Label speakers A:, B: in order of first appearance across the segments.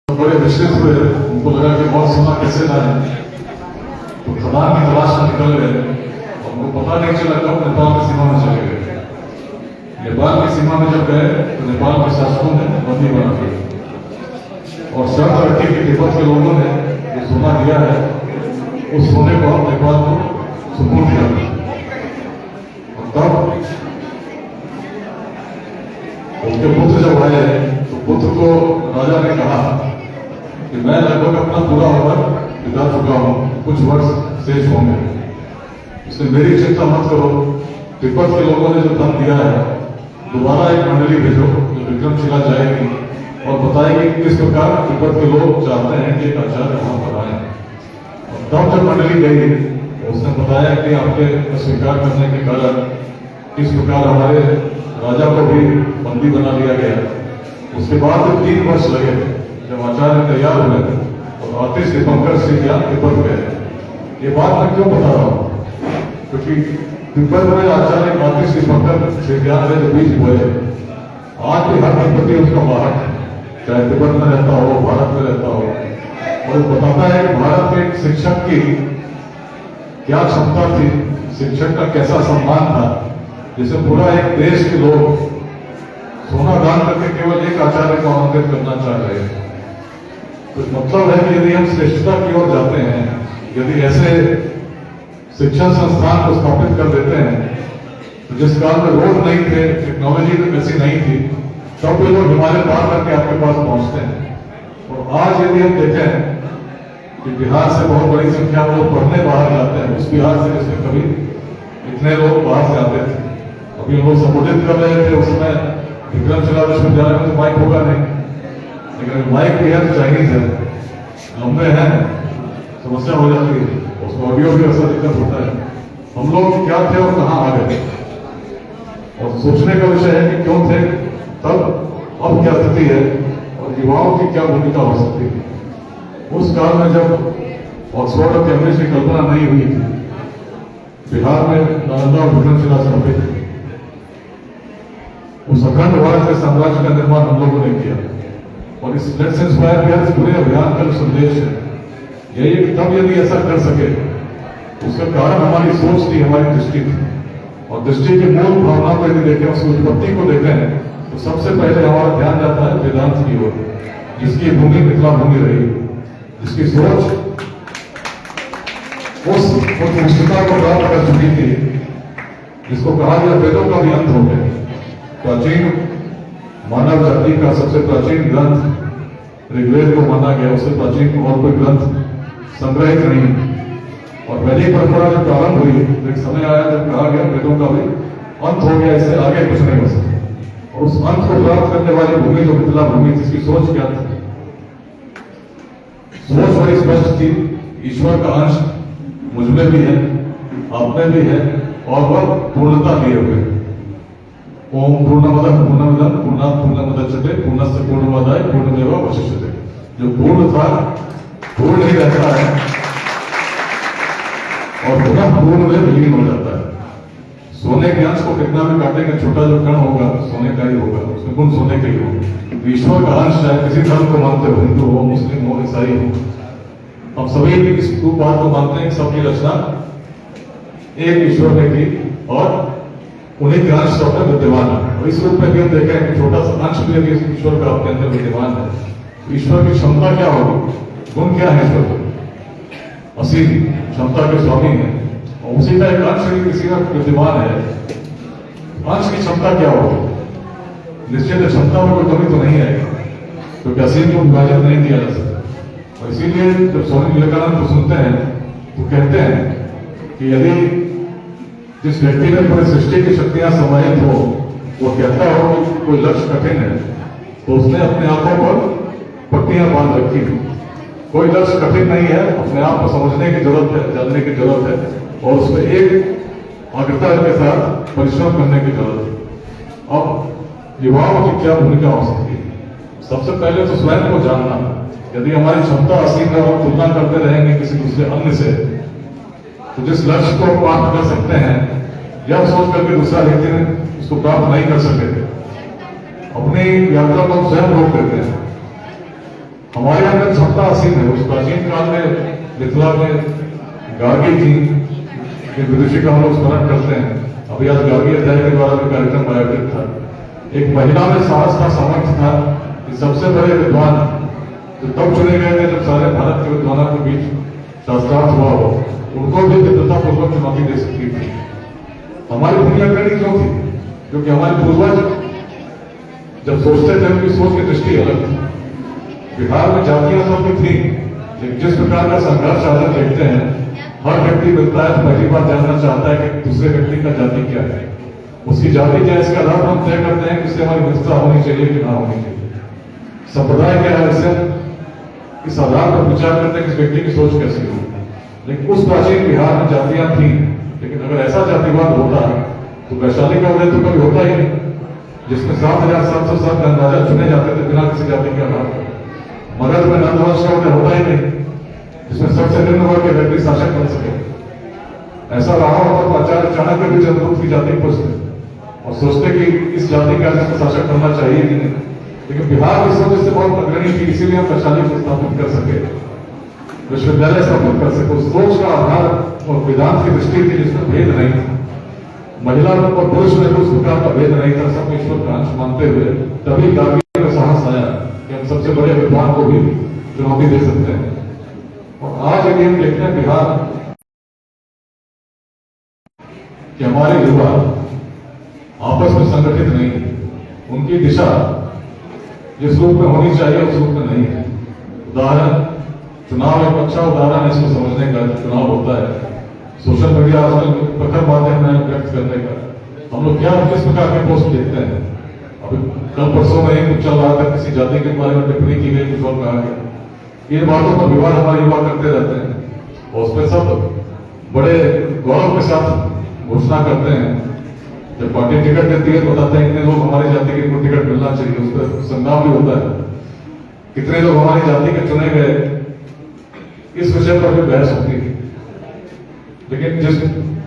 A: तो बड़े विचलित हुए, उनको लगा कि बहुत सोना कैसे लाए, तो खदान की तलाश में निकल गए। उनको पता नहीं चला कब नेपाल की सीमा में चले गए। नेपाल की सीमा में जब गए तो नेपाल के शासकों ने बंदी बना दी और शर्त रखी कि तिब्बत के लोगों ने जो सोना दिया है उस सोने को नेपाल को सुपुर्द किया। और तब उनके पुत्र जब आए तो पुत्र को राजा ने कहा कि मैं लगभग अपना पूरा उम्र बिता चुका हूँ, कुछ वर्ष शेष होंगे, इसलिए मेरी चिंता मत करो। तिब्बत के लोगों ने जो धन दिया है दोबारा एक मंडली भेजो जो विक्रमशिला जाएगी और बताएगी किस प्रकार तिब्बत के लोग चाहते हैं कि एक आचार्य वहां पर आए। और तब जब मंडली गई उसने बताया कि आपके अस्वीकार करने के कारण किस प्रकार हमारे राजा को भी बंदी बना लिया गया। उसके बाद 3 वर्ष लगे जब आचार्य तैयार हुए और आतिश दीपंकर श्रीज्ञान तिब्बत गए। ये बात मैं क्यों बता रहा हूँ, क्योंकि तिब्बत में आचार्य आतिश दीपंकर श्रीज्ञान ने जो बीज बोए आज भी हर तिब्बती उसका वाहक है, चाहे तिब्बत में रहता हो भारत में रहता हो। और बताता है कि भारत के एक शिक्षक की क्या क्षमता थी, शिक्षक का कैसा सम्मान था, जिसे पूरा एक देश के लोग सोना दान करके केवल एक आचार्य को आमंत्रित करना चाह रहे हैं। तो मतलब है कि यदि हम श्रेष्ठता की ओर जाते हैं, यदि ऐसे शिक्षण संस्थान को स्थापित कर देते हैं, तो जिस काल में रोड नहीं थे, टेक्नोलॉजी भी वैसी नहीं थी, तब भी लोग हिमालय पार करके आपके पास पहुंचते हैं। और आज यदि हम देखें कि बिहार से बहुत बड़ी संख्या में लोग पढ़ने बाहर जाते हैं, उस बिहार से जिसमें कभी इतने लोग बाहर से आते थे। अभी हम लोग संबोधित कर रहे थे, उसमें विक्रमशिला विश्वविद्यालय में तो माइक होगा नहीं, लेकिन माइक भी है तो चाइनीज है, लंबे हैं, समस्या हो जाती है, उसको ऑडियो भी ऐसा दिक्कत होता है। हम लोग क्या थे और कहाँ आ गए, और सोचने का विषय है कि क्यों थे तब, अब क्या स्थिति है और युवाओं की क्या भूमिका हो सकती है। उस काल में जब ऑक्सफोर्ड और कैम्ब्रिज की कल्पना नहीं हुई थी, बिहार में नालंदा और विक्रमशिला स्थापित थी। उस अखंड भारत के साम्राज्य का निर्माण हम लोगों ने किया और इस लेट्स इंस्पायर बिहार पूरे अभियान का संदेश है यही, तब यदि ऐसा कर सके उसका कारण हमारी सोच थी, हमारी दृष्टि थी। और दृष्टि की मूल भावना को यदि देखें, उसकी उत्पत्ति को देखें, तो सबसे पहले हमारा ध्यान जाता है वेदांत की ओर, जिसकी भूमि मिथिला भूमि रही, जिसकी सोच उस उत्कृष्टता को प्राप्त कर चुकी थी, जिसको कहा गया वेदों का भी अंत हो गया। प्राचीन मानव जाति का सबसे प्राचीन ग्रंथ ऋग्वेद को माना गया, उससे प्राचीन और कोई ग्रंथ संग्रहित नहीं। और वैदिक परंपरा जब प्रारंभ हुई तो एक समय आया जब कहा गया वेदों का भी अंत हो गया, इससे आगे कुछ नहीं हो सकता। और उस अंत को प्राप्त करने वाली भूमि जो मिथिला भूमि, जिसकी सोच क्या थी, सोच बड़ी स्पष्ट थी, ईश्वर का अंश मुझमें भी है, आप में भी है, और वह पूर्णता लिए हुए। ओम पूर्णमदः पूर्णमिदं पूर्णात् पूर्णमुदच्यते पूर्णस्य पूर्णमादाय पूर्णमेवावशिष्यते। जो पूर्ण था पूर्ण ही रहता है और पुनः पूर्ण में विलीन हो जाता है। सोने के अंश को कितना भी काटेंगे, छोटा जो कण होगा सोने का ही होगा, उसमें गुण सोने के ही होगा। ईश्वर का अंश है, किसी धर्म को मानते हो, हिंदू हो, मुस्लिम हो, ईसाई हो, हम सभी इस बात को मानते हैं कि सबकी रचना एक ईश्वर ने की और उन्हीं के अंश अपने विद्यमान है। और इस रूप में भी हम देखें कि छोटा सा अंश भी यदि ईश्वर का आपके अंदर विद्यमान है, तो ईश्वर की क्षमता क्या होगी, गुण क्या है ईश्वर का, असीम क्षमता के स्वामी है। और उसी का एक अंश यदि किसी का विद्यमान है, अंश की क्षमता क्या होगी, निश्चित क्षमता में कोई कमी तो नहीं आएगी, क्योंकि असीम को विभाजन नहीं दिया जा सकता। और इसीलिए जब स्वामी विवेकानंद को सुनते हैं तो कहते हैं कि यदि जिस व्यक्ति में पूरी सृष्टि की शक्तियां समाहित हो, वो कहता हो कि कोई लक्ष्य कठिन है, तो उसने अपने आंखों पर पट्टियां बांध रखी। कोई लक्ष्य कठिन नहीं है, अपने आप को समझने की जरूरत है, जानने की जरूरत है और उसमें एक आग्रता के साथ परिश्रम करने की जरूरत है। अब युवाओं की क्या भूमिका हो सकती है? सबसे पहले तो स्वयं को जानना। यदि हमारी क्षमता असीम है और तुलना करते रहेंगे किसी दूसरे अन्य से, तो जिस लक्ष्य को प्राप्त कर सकते हैं यह सोच करके दूसरा व्यक्ति उसको प्राप्त नहीं कर सके, अपनी यात्रा को स्वयं रोक देते हैं। हमारे अंदर क्षमता असीम है। उस प्राचीन काल में मिथिला में गार्गी थी, विदुषी का हम लोग स्मरण करते हैं। अभी आज गार्गी अध्याय के द्वारा भी कार्यक्रम आयोजित था। एक महिला में साहस का सामर्थ्य था कि सबसे बड़े विद्वान जो तब चुने गए थे जब सारे भारत के विद्वानों के बीच शास्त्रार्थ हुआ हो, उनको भी विद्वतापूर्वक चुनौती दे सकती थी। हमारी भूमि अग्रणी क्यों थी? क्योंकि हमारे पूर्वज जब सोचते थे उनकी सोच की दृष्टि अलग थी। बिहार में जातियां तो भी थी, लेकिन जिस प्रकार का संघर्ष आज देखते हैं, हर व्यक्ति मिलता है तो पहली बार जानना चाहता है कि दूसरे व्यक्ति का जाति क्या है, उसकी जाति क्या है, इसका आधार हम तय करते हैं कि उससे हमारी मित्रता होनी चाहिए कि ना होनी चाहिए, संप्रदाय क्या है, इससे इस आधार पर विचार करते हैं कि इस व्यक्ति की सोच कैसी हो। लेकिन उस प्राचीन बिहार में जातियां थी, लेकिन अगर ऐसा जातिवाद होता तो वैशाली का उदय तो कभी होता ही नहीं, जिसमें 7,707 राजा चुने जाते थे बिना किसी जाति के आधार पर। मगध में नंदवंश का उदय होता ही नहीं, जिसमें सबसे निम्न वर्ग के व्यक्ति शासक बन सके। ऐसा रहा होता तो आचार्य चाणक्य भी चंद्रगुप्त की जाति पूछते और सोचते कि इस जाति का शासक करना चाहिए कि नहीं। लेकिन बिहार की सोच इससे बहुत अग्रणी थी, इसीलिए हम वैशाली को स्थापित कर सके, विश्वविद्यालय स्थापित कर सके। उस सोच का आधार और वेदांत की दृष्टि थी जिसमें भेद नहीं था, महिला और पुरुष में उस प्रकार का भेद नहीं था, सब ईश्वर का अंश मानते हुए तभी गार्गी में साहस आया कि हम सबसे बड़े विद्वान को भी चुनौती दे सकते हैं। और आज यदि हम देखते हैं बिहार कि हमारे युवा आपस में संगठित नहीं है, उनकी दिशा जिस रूप में होनी चाहिए उस रूप में नहीं है। उदाहरण, चुनाव एक अच्छा उदाहरण है इसको समझने का। चुनाव होता है, सोशल मीडिया आजकल प्रखर माध्यम है व्यक्त करने का। हम लोग क्या किस प्रकार के पोस्ट देखते हैं। अभी कल परसों में कुछ चल रहा था, किसी जाति के बारे में टिप्पणी की गई, कुछ और कहा गया। इन बातों पर विवाद हमारे युवा करते रहते हैं और उसमें सब बड़े गौरव के साथ घोषणा करते हैं। जब पार्टी टिकट देती है तो बताते हैं कितने लोग हमारी जाति के टिकट मिलना चाहिए, उस पर संग्राम भी होता है। कितने लोग हमारी जाति के चुने गए, इस विषय पर भी बहस होती है। लेकिन जिस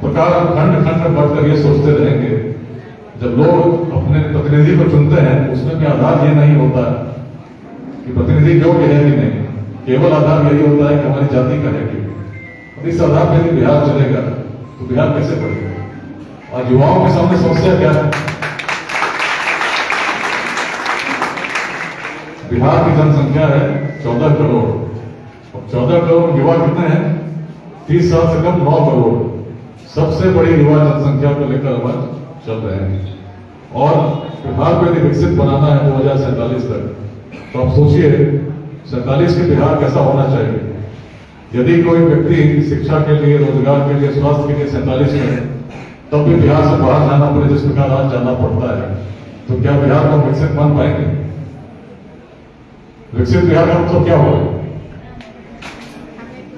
A: प्रकार हम खंड खंड में बढ़कर ये सोचते रहेंगे, जब लोग अपने प्रतिनिधि को चुनते हैं उसमें भी आधार ये नहीं होता है कि प्रतिनिधि योग्य है कि नहीं, केवल आधार यही होता है कि हमारी जाति का है कि। इस आधार पर यदि बिहार चलेगा तो बिहार कैसे बढ़ेगा? आज युवाओं के सामने समस्या क्या है? बिहार की जनसंख्या है 14 करोड़। अब 14 करोड़ युवा कितने हैं? 30 साल से कम 9 करोड़। सबसे बड़ी युवा जनसंख्या को लेकर हम चल रहे हैं और बिहार को यदि विकसित बनाना है 2047 तक, तो आप सोचिए 47 के बिहार कैसा होना चाहिए। यदि कोई व्यक्ति शिक्षा के लिए, रोजगार के लिए, स्वास्थ्य के लिए 47 में, तब भी बिहार से बाहर जाना पड़े जिस प्रकार आज जाना पड़ता है, तो क्या बिहार को विकसित मान पाएंगे? विकसित बिहार का मतलब क्या होगा?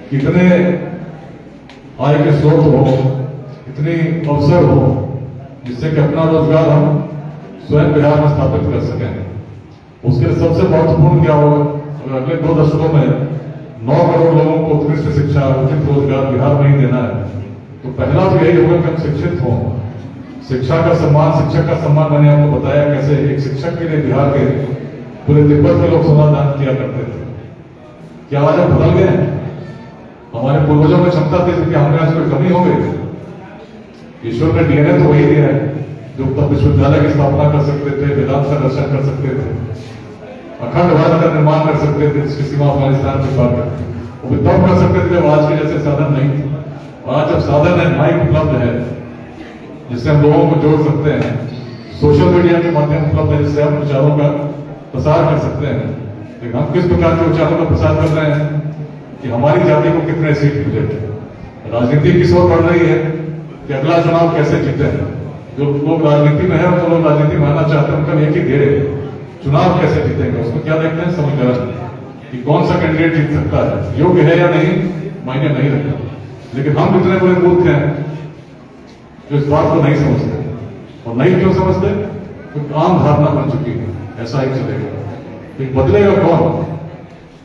A: कितने आय के स्रोत हो, इतने अवसर हो जिससे कि अपना रोजगार हम स्वयं बिहार में स्थापित कर सकें। उसके लिए सबसे महत्वपूर्ण क्या होगा? अगर अगले 2 दशकों में 9 करोड़ लोगों को उत्कृष्ट शिक्षा, उचित रोजगार बिहार में ही देना है, तो पहला तो यही होगा कि हम शिक्षित हों। शिक्षा का सम्मान, शिक्षक का सम्मान मैंने आपको बताया कैसे एक शिक्षक के लिए बिहार के पूरे तिब्बत में लोग सोना दान किया करते थे। क्या आज हम बदल गए हैं? हमारे पूर्वजों में क्षमता थी कि हमने आज कोई कमी हो गई? ईश्वर ने डीएनए तो वही दिया है जो तब विश्वविद्यालय की स्थापना कर सकते थे, वेदांत का दर्शन कर सकते थे, अखंड भारत का निर्माण कर सकते थे, जिसकी सीमा अफगानिस्तान के पार करती, वो भी तब कर सकते थे जब आज के जैसे साधन नहीं थे। और आज जब साधन है, माइक उपलब्ध है जिससे हम लोगों को जोड़ सकते हैं, सोशल मीडिया के माध्यम उपलब्ध है जिससे हम विचारों का प्रसार कर सकते हैं। लेकिन हम किस प्रकार के विचारों का प्रसार कर रहे हैं कि हमारी जाति को कितने सीट मिले। राजनीति किस ओर बढ़ रही है कि अगला चुनाव कैसे जीते हैं। जो लोग राजनीति में है और जो लोग राजनीति में आना चाहते हैं उनका एक ही ध्येय है, चुनाव कैसे जीतेंगे। उसमें क्या देखते हैं? समीकरण कि कौन सा कैंडिडेट जीत सकता है, योग्य है या नहीं, मायने नहीं रखता। लेकिन हम इतने बड़े मूर्ख हैं जो इस बात को नहीं समझते। और नहीं क्यों समझते? तो आम धारणा बन चुकी है ऐसा ही चलेगा। लेकिन बदलेगा कौन?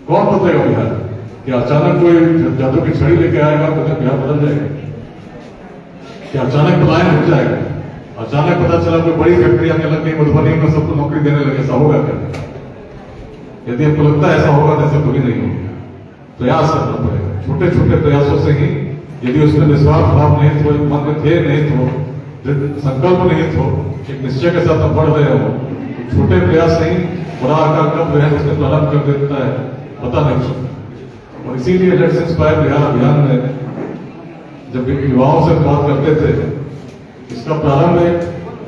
A: कौन बदलेगा बिहार? कि अचानक कोई जादू की छड़ी लेके आएगा तो क्या बिहार बदल जाएगा? क्या अचानक पलायन हो जाएगा? अचानक पता चला कोई बड़ी फैक्ट्री आने लग गई मधुबनी में, सबको नौकरी देने लगे, ऐसा होगा क्या? यदि आपको लगता है ऐसा होगा तो ऐसा कभी नहीं होगा। प्रयास करना पड़ेगा, छोटे छोटे प्रयासों से ही, यदि उसमें निस्वार्थ भाव नहीं तो, एक मन में ध्येय नहीं तो, संकल्प नहीं तो, एक निश्चय के साथ आप बढ़ रहे हो, तो छोटे प्रयास से ही बड़ा आकार कब वह उसने प्रारंभ कर देता है पता नहीं चलता। और इसीलिए लेट्स इंस्पायर बिहार अभियान में जब युवाओं से बात करते थे, इसका प्रारंभ एक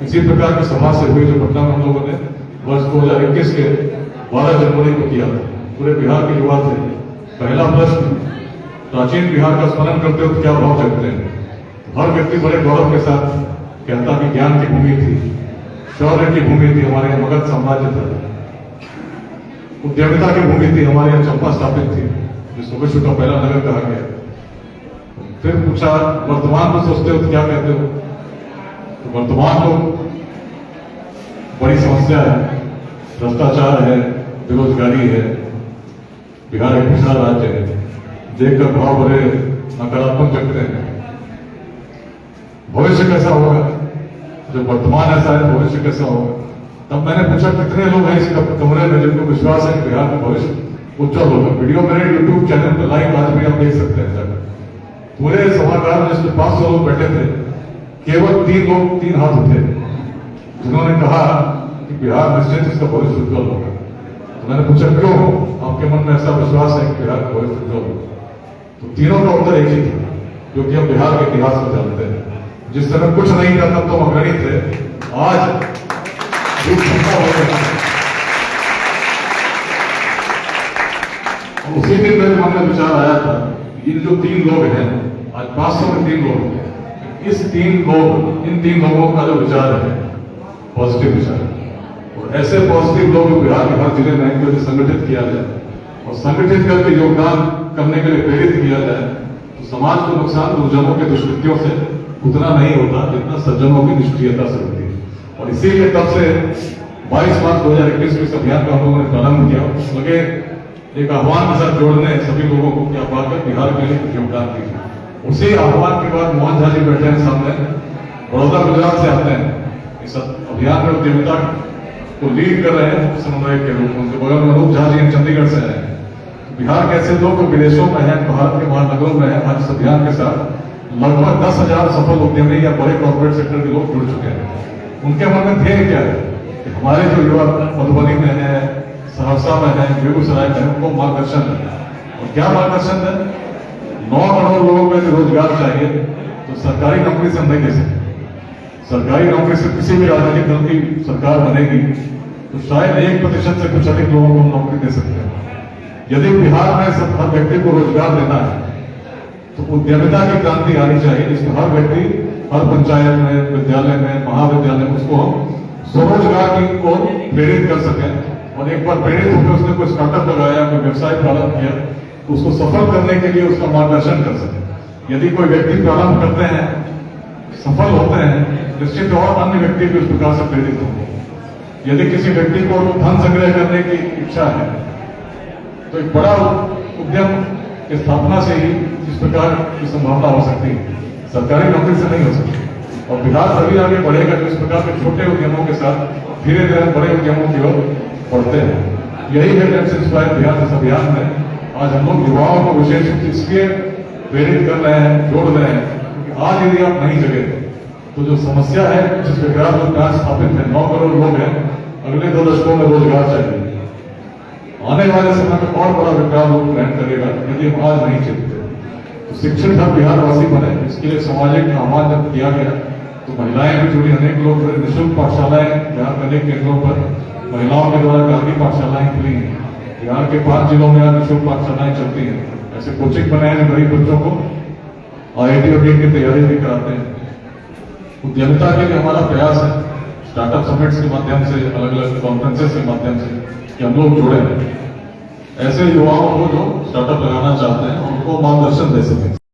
A: इसी प्रकार की सभा से हुई जो पटना में हम लोगों ने वर्ष 2021 के 12 जनवरी को किया था। पूरे बिहार के युवा थे। पहला प्रश्न, प्राचीन बिहार का स्मरण करते हो तो क्या भाव जगते हैं? तो हर व्यक्ति बड़े गौरव के साथ कहता कि ज्ञान की भूमि थी, शौर्य की भूमि थी, हमारे यहाँ मगध साम्राज्य था, उद्यमिता की भूमि थी, हमारे यहाँ चंपा स्थापित थी, जिसको विश्व का पहला नगर कहा गया। फिर पूछा वर्तमान को सोचते हो तो क्या कहते हो? तो वर्तमान को बड़ी समस्या है, भ्रष्टाचार है, बेरोजगारी है, बिहार एक पिछड़ा राज्य है, देखकर भाव बड़े नकारात्मक जगते हैं। भविष्य कैसा होगा? जब वर्तमान ऐसा है, भविष्य कैसा होगा? तब मैंने पूछा कितने लोग हैं इस कमरे में जिनको विश्वास है कि बिहार का भविष्य उज्जवल होगा। वीडियो मेरे यूट्यूब चैनल पर लाइव आज भी आप देख सकते हैं जाकर। पूरे सभागार में जिसमें 500 लोग बैठे थे, केवल 3 लोग 3 हाथ उठे जिन्होंने कहा कि बिहार निश्चित इसका भविष्य उज्जवल होगा। तो मैंने पूछा क्यों आपके मन में ऐसा विश्वास है कि बिहार का भविष्य उज्जवल होगा? तो तीनों का उत्तर एक ही था, क्योंकि हम बिहार के इतिहास को जानते हैं। जिस समय कुछ नहीं था तब तो अग्रणी थे, आज उसी दिन मेरे मन में विचार आया था, ये जो 3 लोग हैं, आज 500 में 3 लोग हैं, इन 3 लोगों का जो विचार है पॉजिटिव विचार है, और ऐसे पॉजिटिव लोग बिहार के हर जिले में इनको संगठित किया जाए और संगठित करके योगदान करने के लिए प्रेरित किया जाए, तो समाज को नुकसान दुर्जनों के दुष्कृत्यों से उतना नहीं होता जितना सज्जनों की निष्क्रियता से होती है। और इसीलिए तब से 22 मार्च 2021 में इस अभियान का हम लोगों ने प्रारंभ किया। लगे एक आह्वान के साथ जोड़ने सभी लोगों को क्या पाकर बिहार के लिए कुछ योगदान कीजिए। उसी आह्वान के बाद मोहन झा जी बैठे हैं सामने, बड़ौदा गुजरात से आते हैं, इस अभियान में उद्यमिता को लीड कर रहे हैं समन्वयक के रूप में। उनके बगल में अनूप झा जी चंडीगढ़ से आए हैं। बिहार के ऐसे लोग विदेशों में हैं, भारत के महानगरों में हैं, आज इस अभियान के साथ लगभग 10,000 सफल उद्यमी या बड़े कॉर्पोरेट सेक्टर के लोग जुड़ चुके हैं। उनके मन में ध्येय क्या है कि हमारे जो युवा मधुबनी में है, सहरसा में है, बेगूसराय में है, उनको मार्गदर्शन है। और क्या मार्गदर्शन है? 9 करोड़ लोगों को यदि रोजगार चाहिए तो सरकारी नौकरी से हम नहीं दे सकते। सरकारी नौकरी से किसी भी राजनीतिक दल की सरकार बनेगी तो शायद 1% से कुछ अधिक लोगों को नौकरी दे सकते हैं। यदि बिहार में सब हर व्यक्ति को रोजगार देना है तो उद्यमिता की क्रांति आनी चाहिए, जिसमें हर व्यक्ति हर पंचायत में, विद्यालय में, महाविद्यालय में उसको स्वरोजगार की ओर प्रेरित कर सकें। और एक बार प्रेरित होकर उसने कोई स्टार्टअप लगाया, कोई व्यवसाय प्रारंभ किया तो उसको सफल करने के लिए उसका मार्गदर्शन कर सके। यदि कोई व्यक्ति प्रारंभ करते हैं, सफल होते हैं, निश्चित और अन्य व्यक्ति भी उस प्रकार से प्रेरित होंगे। यदि किसी व्यक्ति को धन संग्रह करने की इच्छा है तो एक बड़ा उद्यम की स्थापना से ही इस प्रकार की संभावना हो सकती है, सरकारी नौकरी से नहीं हो सकती। और बिहार तभी आगे बढ़ेगा जो इस प्रकार के छोटे उद्यमों के साथ धीरे धीरे बड़े उद्यमों की ओर बढ़ते हैं। यही है लेट्स इंस्पायर बिहार इस अभियान में आज हम लोग युवाओं को विशेष रूप से इसलिए प्रेरित कर रहे हैं, जोड़ रहे हैं, क्योंकि आज यदि आप नहीं जगे तो जो समस्या है, जिस प्रकार रोजगार स्थापित है, 9 करोड़ लोग हैं, अगले 2 दशकों में रोजगार चाहिए, आने वाले समय में और बड़ा विकास रूप ग्रहण करेगा यदि हम आज नहीं चलते। तो शिक्षित हर बिहारवासी बने, इसके लिए सामाजिक आह्वान जब किया गया तो महिलाएं भी जुड़ी, अनेक लोग निःशुल्क पाठशालाएं बिहार के अनेक केंद्रों पर महिलाओं के द्वारा गांधी पाठशालाएं खुली हैं। बिहार के 5 जिलों में आज निःशुल्क पाठशालाएं चलती हैं। ऐसे कोचिंग बनाए हैं गरीब बच्चों को, IIT और की तैयारी भी कराते हैं। उद्यमिता के लिए हमारा प्रयास है स्टार्टअप समिट्स के माध्यम से, अलग अलग कॉन्फ्रेंसेस के माध्यम से कि हम लोग जुड़े हैं ऐसे युवाओं को जो स्टार्टअप लगाना चाहते हैं, उनको मार्गदर्शन दे सकें।